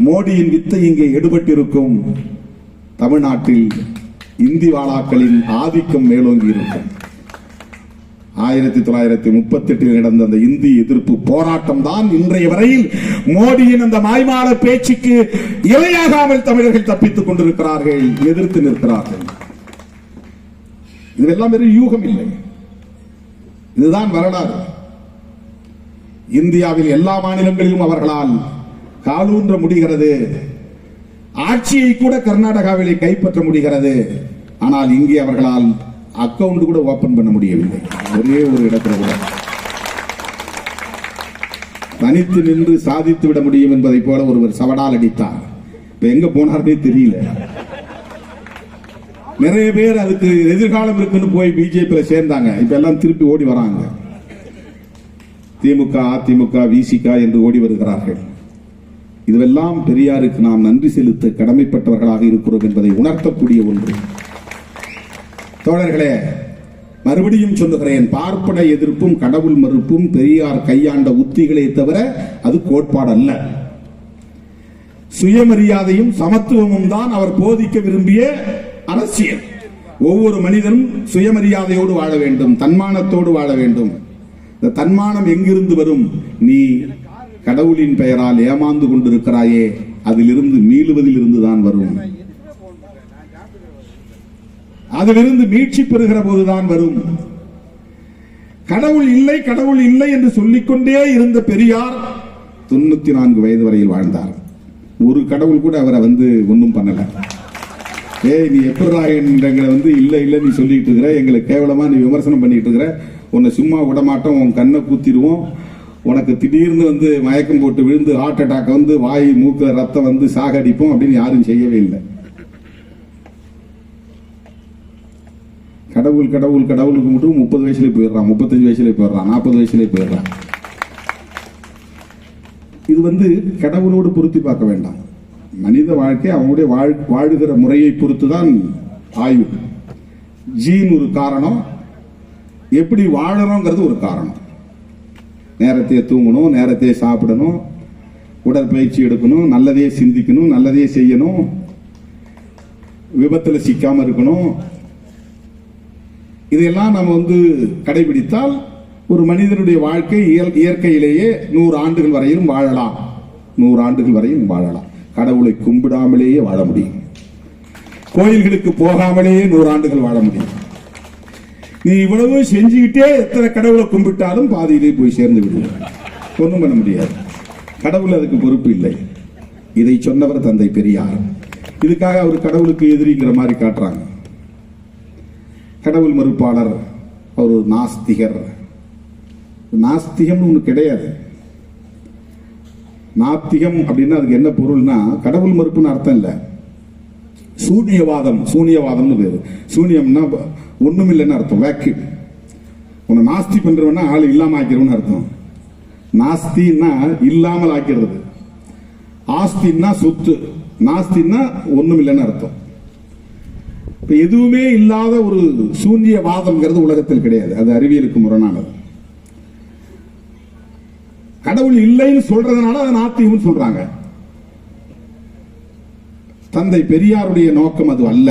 மோடியின் வித்தை இங்கே எடுபட்டிருக்கும். தமிழ்நாட்டில் இந்தி வாழாக்களின் ஆதிக்கம் மேலோங்கி இருக்கும். 1938 நடந்த அந்த இந்தி எதிர்ப்பு போராட்டம் தான் இன்றைய வரையில் மோடியின் அந்த மாய்மால பேச்சுக்கு இரையாகாமல் தமிழர்கள் தப்பித்துக் கொண்டிருக்கிறார்கள், எதிர்த்து நிற்கிறார்கள். இதெல்லாம் வெறும் யூகம் இல்லை, இதுதான் வரலாறு. இந்தியாவில் எல்லா மாநிலங்களிலும் அவர்களால் காலூன்ற முடிகிறது. ஆட்சியை கூட கர்நாடகாவிலே கைப்பற்ற முடிகிறது. ஆனால் இங்கே அவர்களால் அக்கவுண்ட் கூட ஓபன் பண்ண முடியவில்லை. ஒரே ஒரு இடத்துல கூட தனித்து நின்று சாதித்து விட முடியும் என்பதை போல ஒருவர் சவடால் அடித்தார். இப்ப எங்க போனார்னே தெரியல. நிறைய பேர் அதுக்கு எதிர்காலம் இருக்குன்னு போய் பிஜேபி சேர்ந்தாங்க. இப்ப எல்லாம் திருப்பி ஓடி வராங்க. திமுக அதிமுக விசிக என்று ஓடி வருகிறார்கள். இதுவெல்லாம் பெரியாருக்கு நாம் நன்றி செலுத்த கடமைப்பட்டவர்களாக இருக்கிறோம் என்பதை உணர்த்தக்கூடிய ஒன்று. தோழர்களே, மறுபடியும் சொல்லுகிறேன், பார்ப்பன எதிர்ப்பும் கடவுள் மறுப்பும் பெரியார் கையாண்ட உத்திகளே தவிர அது கோட்பாடு அல்ல. சுயமரியாதையும் சமத்துவமும் தான் அவர் போதிக்க விரும்பிய அரசியல். ஒவ்வொரு மனிதனும் சுயமரியாதையோடு வாழ வேண்டும், தன்மானத்தோடு வாழ வேண்டும். இந்த தன்மானம் எங்கிருந்து வரும்? நீ கடவுளின் பெயரால் ஏமாந்து கொண்டிருக்கிறாயே, அதிலிருந்து மீளுவதில் இருந்துதான் வரும். அதிலிருந்து மீட்சி பெறுகிற போதுதான் வரும். கடவுள் இல்லை கடவுள் இல்லை என்று சொல்லிக்கொண்டே இருந்த பெரியார் 94 வயது வரையில் வாழ்ந்தார். ஒரு கடவுள் கூட அவரை ஒன்னும் பண்ணல. நீ எப்படா எங்களை இல்ல இல்ல நீ சொல்லிட்டு இருக்கிற, எங்களை கேவலமா நீ விமர்சனம் பண்ணிட்டு இருக்கிற, உன்னை சும்மா விட மாட்டோம், உன் கண்ணை கூத்திடுவோம், உனக்கு திடீர்னு வந்து மயக்கம் போட்டு விழுந்து ஹார்ட் அட்டாக் வந்து வாய் மூக்கு ரத்தம் வந்து சாகடிப்போம் அப்படின்னு யாரும் செய்யவே இல்லை. கடவுள் கடவுள் கடவுளுக்கு மட்டும் 30 வயசுல போயிடுறான், 35 வயசுல போயிடுறான், 40 வயசுல போயிடுறான். இது வந்து கடவுளோடு பொருத்தி பார்க்க வேண்டாம். மனித வாழ்க்கை அவங்களுடைய வாழுகிற முறையை பொறுத்துதான் ஆய்வு. ஜீன் ஒரு காரணம், எப்படி வாழணுங்கிறது ஒரு காரணம். நேரத்தையே தூங்கணும், நேரத்தையே சாப்பிடணும், உடற்பயிற்சி எடுக்கணும், நல்லதையே சிந்திக்கணும், நல்லதையே செய்யணும், விபத்துல சிக்காம இருக்கணும். இதெல்லாம் நம்ம வந்து கடைபிடித்தால் ஒரு மனிதனுடைய வாழ்க்கை இயற்கையிலேயே 100 ஆண்டுகள் வரையிலும் வாழலாம். 100 ஆண்டுகள் வரையும் வாழலாம். கடவுளை கும்பிடாமலேயே வாழ முடியும். கோயில்களுக்கு போகாமலேயே 100 ஆண்டுகள் வாழ முடியும். நீ இவ்வளவு செஞ்சுக்கிட்டே எத்தனை கடவுளை கும்பிட்டாலும் பாதியிலே போய் சேர்ந்து விடுவோம். ஒன்றும் பண்ண முடியாது. கடவுள் அதுக்கு பொறுப்பு இல்லை. இதை சொன்னவர் தந்தை பெரியார். இதுக்காக அவர் கடவுளுக்கு எதிரிங்கிற மாதிரி காட்டுறாங்க. கடவுள் மறுப்பாளர், அவர் நாஸ்திகர். நாஸ்திகம் ஒண்ணு கிடையாது. நாத்திகம் அப்படின்னா அதுக்கு என்ன பொருள்னா கடவுள் மறுப்புன்னு அர்த்தம் இல்ல. சூன்யவாதம், சூன்யவாதம்னு பேரு. சூன்யம்னா ஒண்ணும் இல்லைன்னு அர்த்தம், வேக்யூம். உன்னை நாஸ்தி பண்றவனா ஆள் இல்லாம ஆக்கிறவன்னு அர்த்தம். நாஸ்தின்னா இல்லாமல் ஆக்கிறது, ஆஸ்தின்னா சொத்து, நாஸ்தின்னா ஒண்ணும் இல்லைன்னு அர்த்தம். இப்ப எதுவுமே இல்லாத ஒரு சூன்யவாதம்ங்கிறது உலகத்தில் கிடையாது. அது அறிவியலுக்கு முரணானது. கடவுள் இல்லைன்னு சொல்றதுனால அதை நாத்தியம் சொல்றாங்க. தந்தை பெரியாருடைய நோக்கம் அது அல்ல.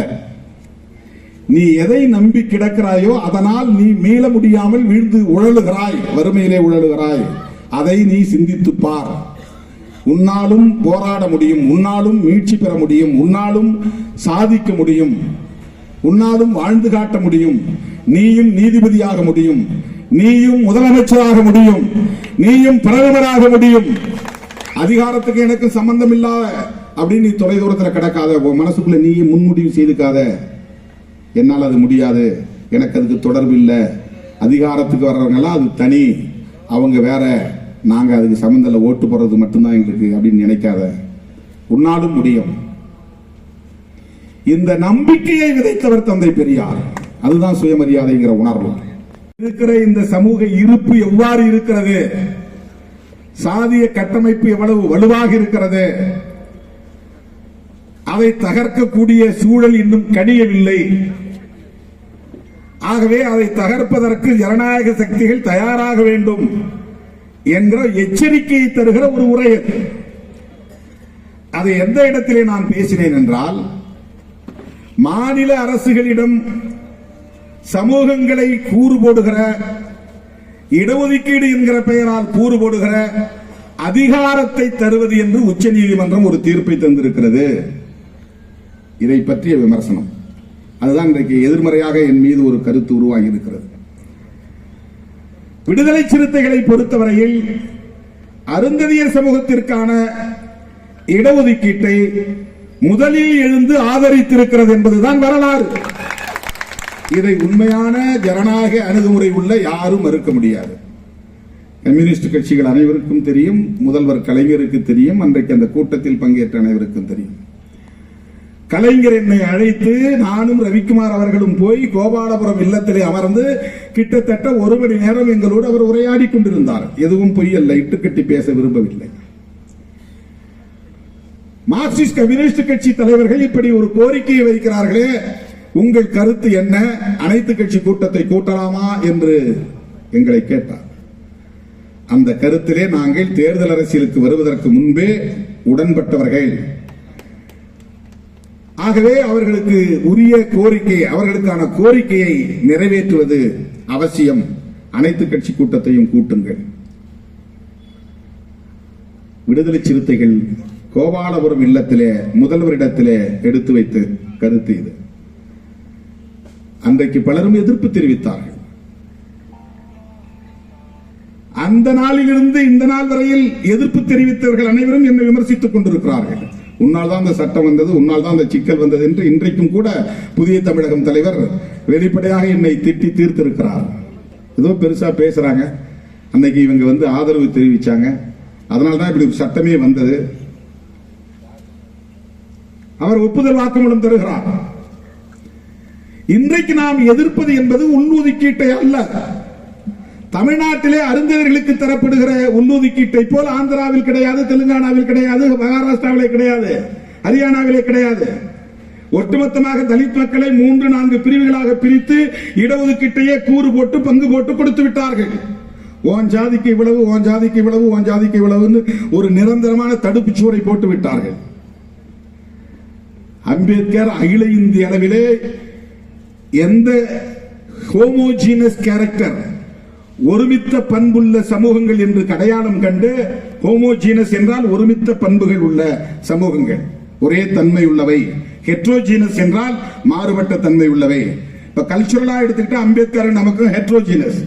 நீ எதை நம்பி கிடக்கிறாயோ அதனால் நீ மீள முடியாமல் வீழ்ந்து உழலுகிறாய், வறுமையிலே உழலுகிறாய். அதை நீ சிந்தித்து பார். உன்னாலும் போராட முடியும், உன்னாலும் மீட்சி பெற முடியும், உன்னாலும் சாதிக்க முடியும், உன்னாலும் வாழ்ந்து காட்ட முடியும். நீயும் நீதிபதியாக முடியும், நீயும் முதலமைச்சராக முடியும், நீயும் பிரதமராக முடியும். அதிகாரத்துக்கு எனக்கு சம்பந்தம் இல்லாத அப்படின்னு நீ தொலை தூரத்தில் கிடக்காத. மனசுக்குள்ள நீ முன்முடிவு செய்துக்காத. என்னால் அது முடியாது, எனக்கு அதுக்கு தொடர்பு இல்லை, அதிகாரத்துக்கு வர்றவங்கலாம் அது தனி, அவங்க வேற, நாங்க அதுக்கு சம்பந்தம் ஓட்டு போடுறது மட்டும்தான் எங்களுக்கு அப்படின்னு நினைக்காத. உன்னாலும் முடியும். இந்த நம்பிக்கையை விதைத்தவர் தந்தை பெரியார். அதுதான் சுயமரியாதைங்கிற உணர்வு. இருக்கிற இந்த சமூக இருப்பு எவ்வாறு இருக்கிறது, சாதிய கட்டமைப்பு எவ்வளவு வலுவாக இருக்கிறது, அதை தகர்க்கக்கூடிய சூழல் இன்னும் கனியவில்லை. ஆகவே அதை தகர்ப்பதற்கு ஜனநாயக சக்திகள் தயாராக வேண்டும் என்ற எச்சரிக்கையை தருகிற ஒரு உரை. அதை எந்த இடத்திலே நான் பேசினேன் என்றால், மாநில அரசுகளிடம் சமூகங்களை கூறு போடுகிற, இடஒதுக்கீடு என்கிற பெயரால் கூறு போடுகிற அதிகாரத்தை தருவது என்று உச்சநீதிமன்றம் ஒரு தீர்ப்பை தந்திருக்கிறது. இதை பற்றிய விமர்சனம் அதுதான் இன்றைக்கு எதிர்மறையாக என் மீது ஒரு கருத்து உருவாகி இருக்கிறது. விடுதலை சிறுத்தைகளை பொறுத்தவரையில் அருந்ததியர் சமூகத்திற்கான இடஒதுக்கீட்டை முதலில் எழுந்து ஆதரித்திருக்கிறது என்பதுதான் வரலாறு. இதை உண்மையான ஜனநாயக அணுகுமுறை உள்ள யாரும் மறுக்க முடியாது. கம்யூனிஸ்ட் கட்சிகள் அனைவருக்கும் தெரியும், முதல்வர் கலைஞருக்கு தெரியும், அன்றைக்கு அந்த கூட்டத்தில் பங்கேற்ற அனைவருக்கும் தெரியும். கலைஞர் என்னை அழைத்து நானும் ரவிக்குமார் அவர்களும் போய் கோபாலபுரம் இல்லத்திலே அமர்ந்து கிட்டத்தட்ட 1 மணி நேரம் எங்களோடு அவர் உரையாடி கொண்டிருந்தார். எதுவும் பொய்யல்ல, இட்டுக்கட்டி பேச விரும்பவில்லை. மார்க்சிஸ்ட் கம்யூனிஸ்ட் கட்சி தலைவர்கள் இப்படி ஒரு கோரிக்கையை வைக்கிறார்களே, உங்கள் கருத்து என்ன, அனைத்து கட்சி கூட்டத்தை கூட்டலாமா என்று எங்களை கேட்டார். அந்த கருத்திலே நாங்கள் தேர்தல் அரசியலுக்கு வருவதற்கு முன்பே உடன்பட்டவர்கள். ஆகவே அவர்களுக்கு உரிய கோரிக்கை, அவர்களுக்கான கோரிக்கையை நிறைவேற்றுவது அவசியம். அனைத்து கட்சி கூட்டத்தையும் கூட்டுங்கள். விடுதலை சிறுத்தைகள் கோபாலபுரம் இல்லத்திலே முதல்வரிடத்திலே எடுத்து வைத்த கருத்து இது. அன்றைக்கு பலரும் எதிர்ப்பு தெரிவித்தார்கள். அந்த நாளிலிருந்து இந்த நாள் வரையில் எதிர்ப்பு தெரிவித்தவர்கள் அனைவரும் என்னை விமர்சித்துக் கொண்டிருக்கிறார்கள். உன்னால் தான் அந்த சட்டம் வந்தது, உன்னால் தான் அந்த சிக்கல் வந்தது என்று இன்றைக்கும் கூட புதிய தமிழகம் தலைவர் வெளிப்படையாக என்னை திட்டி தீர்த்திருக்கிறார். ஏதோ பெருசா பேசுறாங்க, அன்னைக்கு இவங்க ஆதரவு தெரிவிச்சாங்க. அதனால்தான் இப்படி ஒரு சட்டமே வந்தது. அவர் ஒப்புதல் வாக்குமூலம் தருகிறார். இன்றைக்கு நாம் எதிர்ப்பது என்பது உள்ஒதுக்கீட்டை அல்ல. தமிழ்நாட்டிலே அருந்ததியர்களுக்கு தரப்படுகிற உள்ஒதுக்கீட்டை போல் ஆந்திராவில் கிடையாது, தெலுங்கானாவில் கிடையாது, மகாராஷ்டிராவிலே கிடையாது, ஹரியானாவிலே கிடையாது. ஒட்டுமொத்தமாக தலித் மக்களை 3-4 பிரிவுகளாக பிரித்து இடஒதுக்கீட்டையே கூறு போட்டு பங்கு போட்டு கொடுத்து விட்டார்கள். ஓன் ஜாதிக்கு இவ்வளவு, ஓன் ஜாதிக்கு இவ்வளவு, ஓன் ஜாதிக்கு இவ்வளவுன்னு ஒரு நிரந்தரமான தடுப்பு சுவரை போட்டு விட்டார்கள். அம்பேத்கர் அகில இந்திய அளவிலே எந்த ஹோமோஜீனஸ் கேரக்டர், ஒருமித்த பண்புள்ள சமூகங்கள் என்று அடையாளம் கண்டு, ஹோமோஜீனஸ் என்றால் ஒருமித்த பண்புகள் உள்ள சமூகங்கள், ஒரே தன்மை உள்ளவை. ஹெட்ரோஜீனஸ் என்றால் மாறுபட்ட தன்மை உள்ளவை. இப்ப கல்ச்சுரலா எடுத்துக்கிட்டா அம்பேத்கர் நமக்கு ஹெட்ரோஜீனஸ்.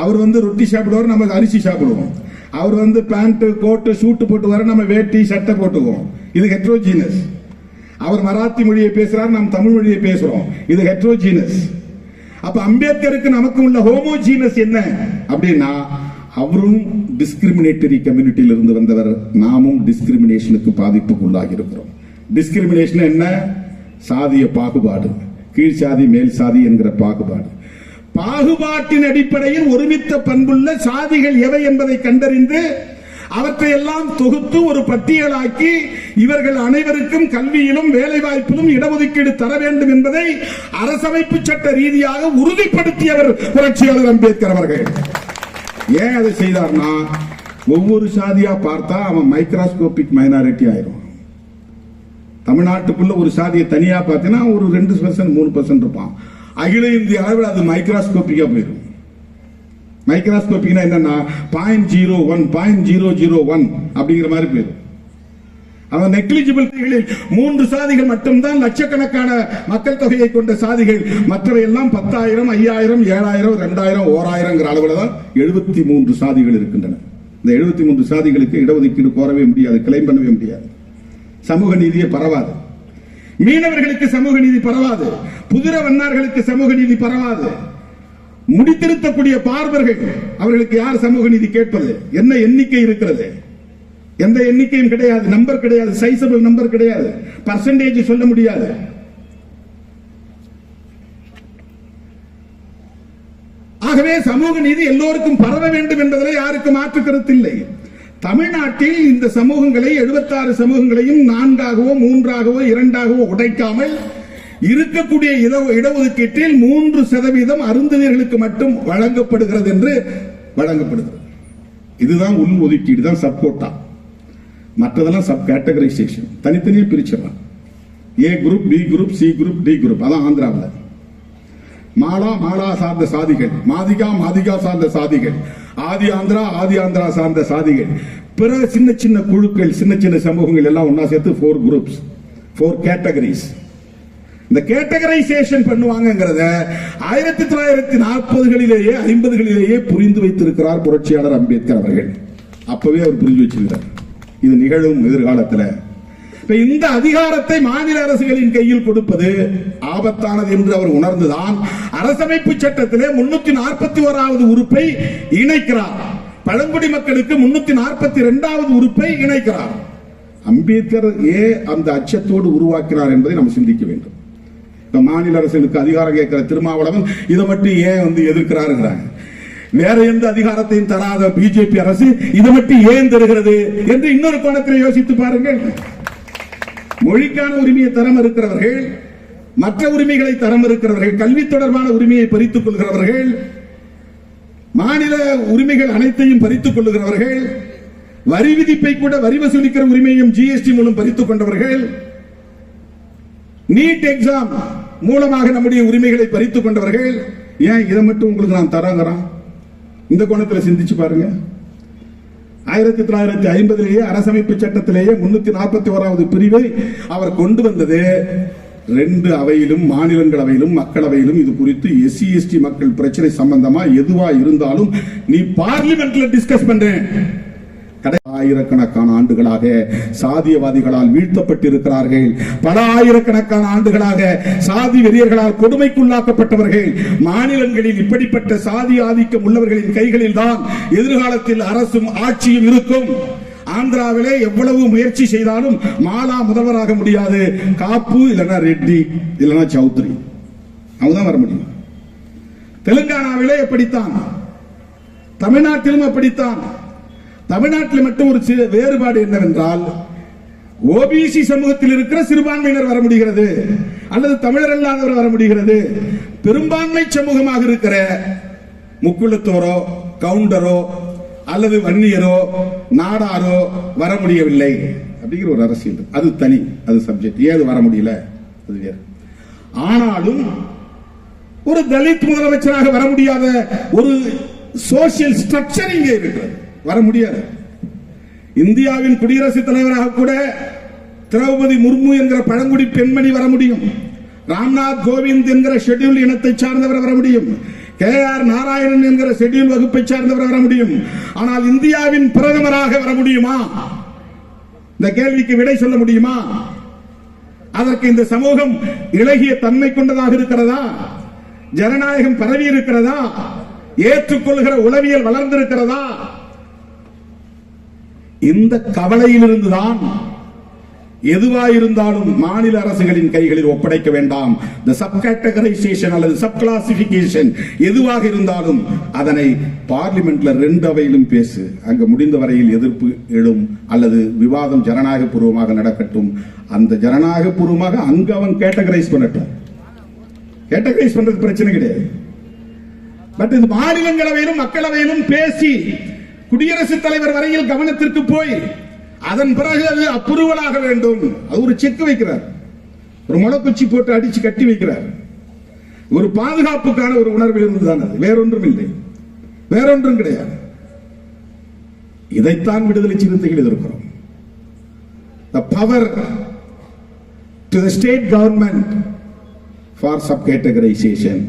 அவர் ரொட்டி சாப்பிடுவார், நமக்கு அரிசி சாப்பிடுவோம். அவர் பேண்ட் கோட்டு சூட்டு போட்டு வர, நம்ம வேட்டி சட்டை போட்டுக்குவோம். இது ஹெட்ரோஜீனஸ். அவர் மராத்தி மொழியை பேசுறார், நாம் தமிழ் மொழியை பேசுறோம். இது ஹெட்ரோஜீனஸ். அப்ப அம்பேத்கருக்கு நமக்கு உள்ள ஹோமோஜீனஸ் என்ன அப்படின்னா, அவரும் டிஸ்கிரிமினேட்டரி கம்யூனிட்டியில் இருந்து வந்தவர், நாமும் டிஸ்கிரிமினேஷனுக்கு பாதிப்புக்கு உள்ளாகி இருக்கிறோம். டிஸ்கிரிமினேஷன் என்ன? சாதிய பாகுபாடு, கீழ் சாதி மேல் சாதி என்கிற பாகுபாடு. பாகுபாட்டின் அடிப்படையில் ஒருமித்த பண்புள்ள சாதிகள் எவை என்பதை கண்டறிந்து அவற்றையெல்லாம் தொகுத்து ஒரு பட்டியலாக்கி இவர்கள் அனைவருக்கும் கல்வியிலும் வேலை வாய்ப்பிலும் இடஒதுக்கீடு தர வேண்டும் என்பதை அரசமைப்பு சட்ட ரீதியாக உறுதிப்படுத்தியவர் புரட்சியாளர் அம்பேத்கர் அவர்கள். ஏன் அதை செய்தார்னா, ஒவ்வொரு சாதியா பார்த்தா அவன் மைக்ரோஸ்கோபிக் மைனாரிட்டி ஆயிரும். தமிழ்நாட்டுக்குள்ள ஒரு சாதியை தனியா பார்த்தீங்கன்னா ஒரு 2% 3% இருப்பான். அகில இந்திய அளவில் அது மைக்ரோஸ்கோபிக்கா போயிடும். மைக்ரோஸ்கோபிக்னா என்னன்னா 0.01 0.001 அப்படிங்கிற மாதிரி போயிடும். அவன் நெக்லிஜிபிள் 3 சாதிகள் மட்டும்தான் லட்சக்கணக்கான மக்கள் தொகையை கொண்ட சாதிகள். மற்றவை எல்லாம் 10,000 5,000 7,000 2,000 1,000 அளவில் தான் 73 சாதிகள் இருக்கின்றன. இந்த 73 சாதிகளுக்கு இடஒதுக்கீடு கோரவே முடியாது, கிளைம் பண்ணவே முடியாது. சமூக நீதியை பரவாது. மீனவர்களுக்கு சமூக நீதி பரவாது. புதிர வண்ணார்களுக்கு சமூக நீதி பரவாது. முடித்திருத்தக்கூடிய பார்வர்கள், அவர்களுக்கு யார் சமூக நீதி கேட்பது? என்ன எண்ணிக்கை இருக்கிறது? எந்த எண்ணிக்கையும் கிடையாது, நம்பர் கிடையாது, சைசபிள் நம்பர் கிடையாது, பர்சன்டேஜ் சொல்ல முடியாது. ஆகவே சமூக நீதி எல்லோருக்கும் பரவ வேண்டும் என்பதில் யாருக்கும் மாற்று கருத்தில்லை. தமிழ்நாட்டில் இந்த சமூகங்களை 76 சமூகங்களையும் 4ஆகவோ 3ஆகவோ 2ஆகவோ உடைக்காமல் இருக்கக்கூடிய இடஒதுக்கீட்டில் 3% அருந்ததியர்களுக்கு மட்டும் வழங்கப்படுகிறது என்று வழங்கப்படுகிறது. இதுதான் உள் ஒதுக்கீடு, தான் சப்கோட்டா. மற்றதெல்லாம் சப் கேட்டகரைசேஷன், தனித்தனியே பிரிச்சிடலாம். A group, B group, C group, D group. அதான் ஆந்திராவில் மாலா சார்ந்த சாதிகள், மாதிகா சார்ந்த சாதிகள், ஆதி ஆந்திரா சார்ந்த சாதிகள், பிற சின்ன சின்ன குழுக்கள், சின்ன சின்ன சமூகங்கள் எல்லாம் ஒன்னா சேர்த்து 4 குரூப்ஸ், 4 கேட்டகரிஸ். இந்த கேட்டகரைசேஷன் பண்ணுவாங்கிறத 1940களிலேயே 50களிலேயே புரிந்து வைத்திருக்கிறார் புரட்சியாளர் அம்பேத்கர் அவர்கள். அப்பவே அவர் புரிஞ்சு வச்சிருக்கிறார் இது நிகழும் எதிர்காலத்தில். இந்த அதிகாரத்தை மாநில அரசுகளின் கையில் கொடுப்பது ஆபத்தானது என்று அவர் உணர்ந்துதான் அரசமைப்பு சட்டத்திலே 341வது உறுப்பை இணைக்கிறார். பழங்குடி மக்களுக்கு 342வது உறுப்பை இணைக்கிறார். அம்பேத்கர் அந்த அச்சத்தோடு உருவாக்கினார் என்பதை நாம் சிந்திக்க வேண்டும். மாநில அரசுகளுக்கு அதிகாரம் கேட்கிற திருமாவளவன் இதை மட்டும் ஏன் எதிர்க்கிறார்? வேற எந்த அதிகாரத்தையும் தராத பிஜேபி அரசு இதை மட்டும் ஏன் தருகிறது என்று இன்னொரு கோணத்தில் யோசித்து பாருங்கள். மொழிக்கான உரிமையை தரம் இருக்கிறவர்கள், மற்ற உரிமைகளை தரம் இருக்கிறவர்கள், கல்வி தொடர்பான உரிமையை பறித்துக் கொள்கிறவர்கள், மாநில உரிமைகள் அனைத்தையும் பறித்துக் கொள்ளுகிறவர்கள், வரி விதிப்பை கூட வரி வசூலிக்கிற உரிமையும் ஜிஎஸ்டி மூலம் பறித்துக் கொண்டவர்கள், நீட் எக்ஸாம் மூலமாக நம்முடைய உரிமைகளை பறித்துக் கொண்டவர்கள், ஏன் இதை மட்டும் உங்களுக்கு நான் தரங்கிறோம்? இந்த கோணத்தில் சிந்திச்சு பாருங்க. 1950லேயே அரசமைப்பு சட்டத்திலேயே 341வது பிரிவை அவர் கொண்டு வந்தது 2 அவையிலும், மாநிலங்களவையிலும் மக்களவையிலும் இது குறித்து எஸ்சி எஸ்டி மக்கள் பிரச்சனை சம்பந்தமா எதுவா இருந்தாலும் நீ பார்லிமெண்ட்ல டிஸ்கஸ் பண்றேன், ஆயிரக்கணக்கான ஆண்டுகளாக சாதியவாதிகளால் வீழ்த்தப்பட்டிருக்கிறார்கள். பல ஆயிரக்கணக்கான ஆண்டுகளாக சாதி வெறியர்களால் கொடுமைக்குள்ளாக்கப்பட்டவர்கள். மாநிலங்களில் இப்படிப்பட்ட சாதி ஆதிக்கம் உள்ளவர்களின் கைகளில் தான் எதிர்காலத்தில் அரசும் ஆட்சியும் இருக்கும். ஆந்திராவிலே எவ்வளவு முயற்சி செய்தாலும் மாலா முதல்வராக முடியாது. காப்பு இல்லைன்னா ரெட்டி இல்லைன்னா சௌத்ரி அவங்கதான் வர முடியும். தெலுங்கானாவிலே எப்படித்தான், தமிழ்நாட்டிலும் அப்படித்தான். தமிழ்நாட்டில் மட்டும் ஒரு வேறுபாடு என்னவென்றால், ஓபிசி சமூகத்தில் இருக்கிற சிறுபான்மையினர் வர முடிகிறது, அல்லது தமிழர் அல்லாதவர் வர முடிகிறது. பெரும்பான்மை சமூகமாக இருக்கிற முக்குளத்தோரோ கவுண்டரோ அல்லது வன்னியரோ நாடாரோ வர முடியவில்லை அப்படிங்கிற ஒரு அரசியல். அது தனி, அது சப்ஜெக்ட். ஏது வர முடியல அது வேறு. ஆனாலும் ஒரு தலித் முதலமைச்சராக வர முடியாத ஒரு சோசியல் ஸ்ட்ரக்சர் இங்கே இருக்கிறது, வர முடியாது. இந்தியாவின் குடியரசுத் தலைவராக கூட திரௌபதி முர்மு என்கிற பழங்குடி பெண்மணி வர முடியும். ராம்நாத் கோவிந்த் என்கிற ஷெட்யூல் இனத்தை சார்ந்தவர் வர முடியும். கேஆர் நாராயணன் என்கிற ஷெட்யூல் வகுப்பை சார்ந்தவர் வர முடியும். ஆனால் இந்தியாவின் பிரதமராக வர முடியுமா? இந்த கேள்விக்கு விடை சொல்ல முடியுமா? அதற்கு இந்த சமூகம் இளகிய தன்மை கொண்டதாக இருக்கிறதா? ஜனநாயகம் பரவி இருக்கிறதா? ஏற்றுக்கொள்கிற உளவியல் வளர்ந்திருக்கிறதா? இந்த கவலையிலிருந்துதான் எதுவாயிருந்தாலும் மாநில அரசுகளின் கைகளில் ஒப்படைக்க வேண்டாம். இந்த சப் கேட்டகரைசேஷன் அல்லது சப் கிளாசிபிகேஷன் எதுவாக இருந்தாலும் அதனை பார்லிமெண்ட்ல 2 அவையிலும் பேசு. அங்க முடிந்த வரையில் எதிர்ப்பு எழும் அல்லது விவாதம் ஜனநாயக பூர்வமாக நடக்கட்டும். அந்த ஜனநாயக பூர்வமாக அங்க அவன் கேட்டகரைஸ் பண்ணட்டும். கேட்டகரைஸ் பண்றது பிரச்சனை கிடையாது. பட் இது மாநிலங்களவையிலும் மக்களவையிலும் பேசி குடியரசுத் தலைவர் வரையில் கவனத்திற்கு போய் அதன் பிறகு அது அப்ரூவலாக வேண்டும். அது ஒரு செக் வைக்கிறார், ஒரு முளக்குச்சி போட்டு அடிச்சு கட்டி வைக்கிறார். ஒரு பாதுகாப்புக்கான ஒரு உணர்வில் இருந்துதான், அது வேறொன்றும் இல்லை, வேறொன்றும் கிடையாது. இதைத்தான் விடுதலை சிறுத்தைகள் எதிர்க்கிறோம். The power to the state government for sub-categorization.